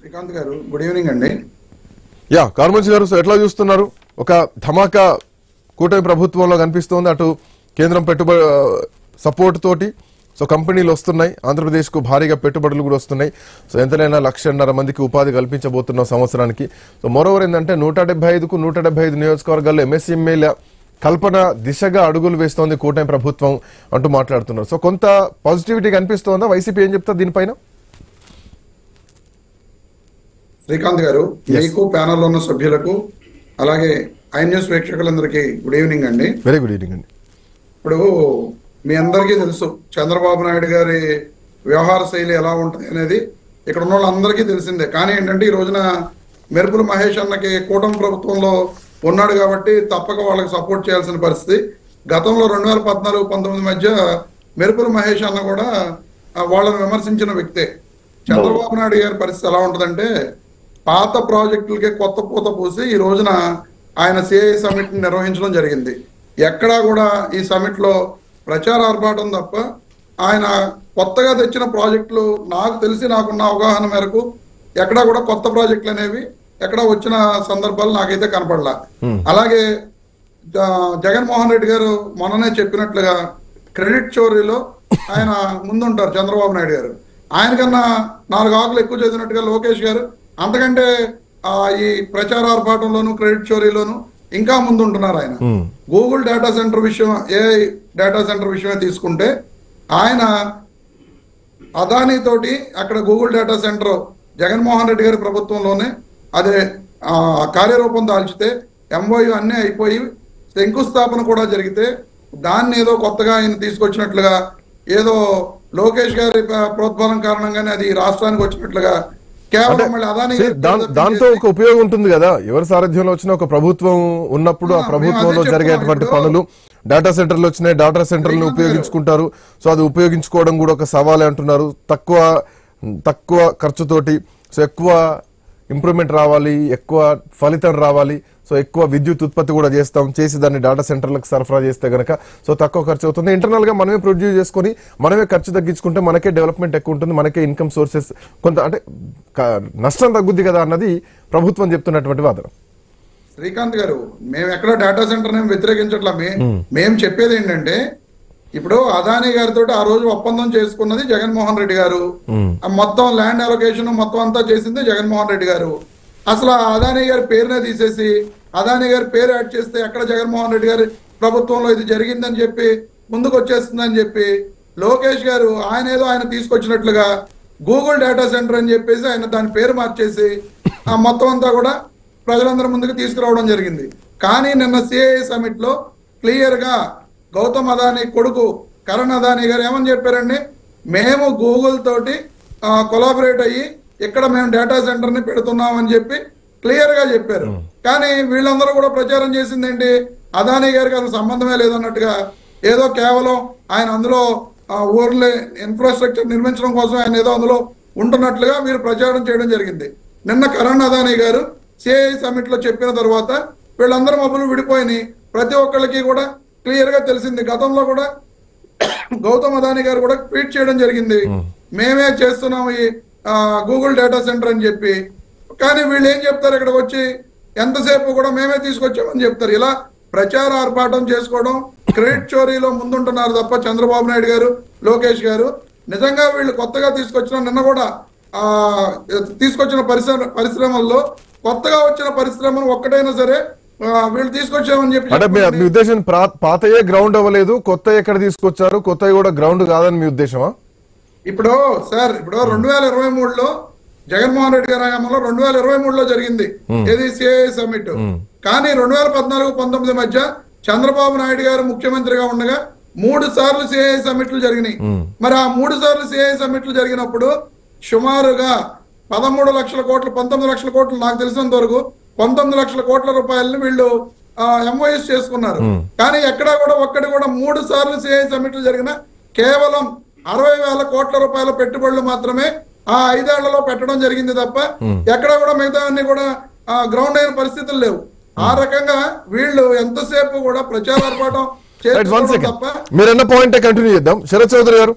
శ్రీకాంత్ గారు good evening అండి. Yeah Karmanchi గారు, సో ఎట్లా చూస్తున్నారు? ఒక ధమాకా కూటమి ప్రభుత్వంలో కనిపిస్తోంది. అటు కేంద్రం పెట్టుబడి సపోర్ట్ తోటి సో కంపెనీలు వస్తున్నాయి, ఆంధ్రప్రదేశ్కు భారీగా పెట్టుబడులు కూడా వస్తున్నాయి. సో ఎంతైనా 1,50,000 మందికి ఉపాధి కల్పించబోతున్నాం సంవత్సరానికి. సో మరోవర్ ఏంటంటే 175కు 175 నియోజకవర్గాల్లో ఎంఎస్ఎంఈల కల్పన దిశగా అడుగులు వేస్తోంది కూటమి ప్రభుత్వం అంటూ మాట్లాడుతున్నారు. సో కొంత పాజిటివిటీ కనిపిస్తోందా? వైసీపీ ఏం చెప్తారు దీనిపైన? శ్రీకాంత్ గారు, మీకు ప్యానల్లో ఉన్న సభ్యులకు అలాగే ఐ న్యూస్ ప్రేక్షకులందరికీ గుడ్ ఈవినింగ్ అండి. వెరీ గుడ్ ఈవినింగ్ అండి. ఇప్పుడు మీ అందరికీ తెలుసు చంద్రబాబు నాయుడు గారి వ్యవహార శైలి ఎలా ఉంటుంది అనేది ఇక్కడ ఉన్న వాళ్ళందరికీ తెలిసిందే. కానీ ఏంటంటే ఈ రోజున మెరుపుల మహేష్ అన్నకి కూటమి ప్రభుత్వంలో ఉన్నాడు కాబట్టి తప్పక వాళ్ళకి సపోర్ట్ చేయాల్సిన పరిస్థితి. గతంలో 2014-19 మధ్య మెరుపుల మహేష్ అన్న కూడా వాళ్ళని విమర్శించిన వ్యక్తే. చంద్రబాబు నాయుడు గారి పరిస్థితి ఎలా ఉంటుందంటే పాత ప్రాజెక్టులకే కొత్త పూత పూసి ఈ రోజున ఆయన సిఐ సమిట్ నిర్వహించడం జరిగింది. ఎక్కడా కూడా ఈ సమిట్ లో ప్రచార ఆర్భాటం తప్ప ఆయన కొత్తగా తెచ్చిన ప్రాజెక్టులు నాకు తెలిసి నాకున్న అవగాహన మేరకు ఎక్కడా కూడా కొత్త ప్రాజెక్టులు అనేవి ఎక్కడ వచ్చిన సందర్భాలు నాకైతే కనపడలా. అలాగే జగన్మోహన్ రెడ్డి గారు మొన్ననే చెప్పినట్లుగా క్రెడిట్ చోరీలో ఆయన ముందుంటారు చంద్రబాబు నాయుడు గారు. ఆయన కన్నా 4 ఆకులు ఎక్కువ చదివినట్టుగా లోకేష్ గారు అంతకంటే ఈ ప్రచార ఆర్భాటంలోను క్రెడిట్ చోరీలోను ఇంకా ముందుంటున్నారు ఆయన. గూగుల్ డేటా సెంటర్ విషయం, ఏఐ డేటా సెంటర్ విషయమే తీసుకుంటే ఆయన అదానీ తోటి అక్కడ Google data centre Jaganmohan Reddy గారి ప్రభుత్వంలోనే అదే కార్యరూపం దాల్చితే ఎంఓయు అన్నీ అయిపోయి శంకుస్థాపన కూడా జరిగితే దాన్ని ఏదో కొత్తగా ఆయన తీసుకొచ్చినట్లుగా ఏదో లోకేష్ గారి ప్రోద్బలం కారణంగానే అది రాష్ట్రానికి వచ్చినట్లుగా దాంతో ఒక ఉపయోగం ఉంటుంది కదా. ఎవరి సారథ్యంలో వచ్చిన ఒక ప్రభుత్వం ఉన్నప్పుడు ఆ ప్రభుత్వంలో జరిగేటువంటి పనులు డేటా సెంటర్లు వచ్చినాయి, డేటా సెంటర్లను ఉపయోగించుకుంటారు. సో అది ఉపయోగించుకోవడం కూడా ఒక సవాలే అంటున్నారు. తక్కువ ఖర్చుతోటి సో ఎక్కువ ఇంప్రూవ్మెంట్ రావాలి, ఎక్కువ ఫలితం రావాలి, సో ఎక్కువ విద్యుత్ ఉత్పత్తి కూడా చేసి దాన్ని డేటా సెంటర్లకు సరఫరా చేస్తే గనక సో తక్కువ ఖర్చు అవుతుంది. ఇంటర్నల్ గా మనమే ప్రొడ్యూస్ చేసుకుని మనమే ఖర్చు తగ్గించుకుంటే మనకే డెవలప్మెంట్ ఎక్కువ ఉంటుంది, మనకే ఇన్కమ్ సోర్సెస్ కొంత అంటే నష్టం తగ్గుద్ది కదా అన్నది ప్రభుత్వం చెప్తున్నటువంటి వాదన. శ్రీకాంత్ గారు, మేము ఎక్కడ డేటా సెంటర్ వ్యతిరేకించట్లా. మేము చెప్పేది ఏంటంటే ఇప్పుడు అదానీ గారితో ఆ రోజు ఒప్పందం చేసుకున్నది జగన్మోహన్ రెడ్డి గారు. మొత్తం ల్యాండ్ అలొకేషన్ మొత్తం అంతా చేసింది జగన్మోహన్ రెడ్డి గారు. అసలు అదానీ గారి పేరునే తీసేసి అదానీ గారి పేరు యాడ్ చేస్తే ఎక్కడ జగన్మోహన్ రెడ్డి గారి ప్రభుత్వంలో ఇది జరిగిందని చెప్పి ముందుకు వచ్చేస్తుందని చెప్పి లోకేష్ గారు ఆయన తీసుకొచ్చినట్లుగా గూగుల్ డేటా సెంటర్ అని చెప్పేసి ఆయన దాని పేరు మార్చేసి ఆ మొత్తం అంతా కూడా ప్రజలందరి ముందుకు తీసుకురావడం జరిగింది. కానీ నిన్న సిఐ సమిట్ లో క్లియర్ గా గౌతమ్ అదానీ కొడుకు కరణ్ అదానీ గారు ఏమని చెప్పారండి, మేము గూగుల్ తోటి కొలాబరేట్ అయ్యి ఇక్కడ మేము డేటా సెంటర్ ని పెడుతున్నాం అని చెప్పి క్లియర్ గా చెప్పారు. కానీ వీళ్ళందరూ కూడా ప్రచారం చేసింది ఏంటి, అదానీ గారికి అసలు సంబంధమే లేదన్నట్టుగా ఏదో కేవలం ఆయన అందులో ఊర్లే ఇన్ఫ్రాస్ట్రక్చర్ నిర్మించడం కోసం ఆయన ఏదో అందులో ఉంటున్నట్లుగా వీరు ప్రచారం చేయడం జరిగింది. నిన్న కరణ్ అదానీ గారు సిఐ సమిట్ లో చెప్పిన తర్వాత వీళ్ళందరూ మబ్బులు విడిపోయినాయి. ప్రతి ఒక్కళ్ళకి కూడా క్లియర్ గా తెలిసింది. గతంలో కూడా గౌతమ్ అదానీ గారు కూడా ట్వీట్ చేయడం జరిగింది, మేమే చేస్తున్నాము ఈ గూగుల్ డేటా సెంటర్ అని చెప్పి. కానీ వీళ్ళు ఏం చెప్తారు, ఇక్కడికి వచ్చి ఎంతసేపు కూడా మేమే తీసుకొచ్చామని చెప్తారు. ఇలా ప్రచార ఆర్భాటం చేసుకోవడం, క్రెడిట్ చోరీలో ముందుంటున్నారు తప్ప చంద్రబాబు నాయుడు గారు, లోకేష్ గారు. నిజంగా వీళ్ళు కొత్తగా నిన్న కూడా తీసుకొచ్చిన పరిశ్రమల్లో కొత్తగా వచ్చిన పరిశ్రమలు ఒక్కటైనా సరే వీళ్ళు తీసుకొచ్చామని చెప్పి అంటే మీ ఉద్దేశం పాతయే గ్రౌండ్ అవ్వలేదు, కొత్త ఎక్కడ తీసుకొచ్చారు, కొత్త కూడా గ్రౌండ్ కాదని మీ ఉద్దేశమా? ఇప్పుడు 2023లో జగన్మోహన్ రెడ్డి గారి హయాంలో 2023లో జరిగింది ఏది సిఐ సమిట్. కానీ 2014-19 మధ్య చంద్రబాబు నాయుడు గారు ముఖ్యమంత్రిగా ఉండగా 3 సార్లు సిఐ సమిట్లు జరిగినాయి. మరి ఆ 3 సార్లు సిఐ సమిట్లు జరిగినప్పుడు సుమారుగా 13 లక్షల కోట్లు 19 లక్షల కోట్లు నాకు తెలిసినంత వరకు 19 లక్షల కోట్ల రూపాయలని వీళ్ళు ఎంఓఎస్ చేసుకున్నారు. కానీ ఎక్కడా కూడా ఒక్కటి కూడా 3 సార్లు సిఐ సమిట్లు జరిగిన కేవలం 60,000 కోట్ల రూపాయల పెట్టుబడులు మాత్రమే ఆ 5 ఏళ్లలో పెట్టడం జరిగింది తప్ప ఎక్కడా కూడా మిగతా అన్ని కూడా గ్రౌండ్ అయిన పరిస్థితులు లేవు. ఆ రకంగా వీళ్ళు ఎంతసేపు కూడా ప్రచారార్పాటం చేస్తారు తప్ప. మీరన్న పాయింట్ కంటిన్యూ చేద్దాం. శరత్ చౌదరి గారు.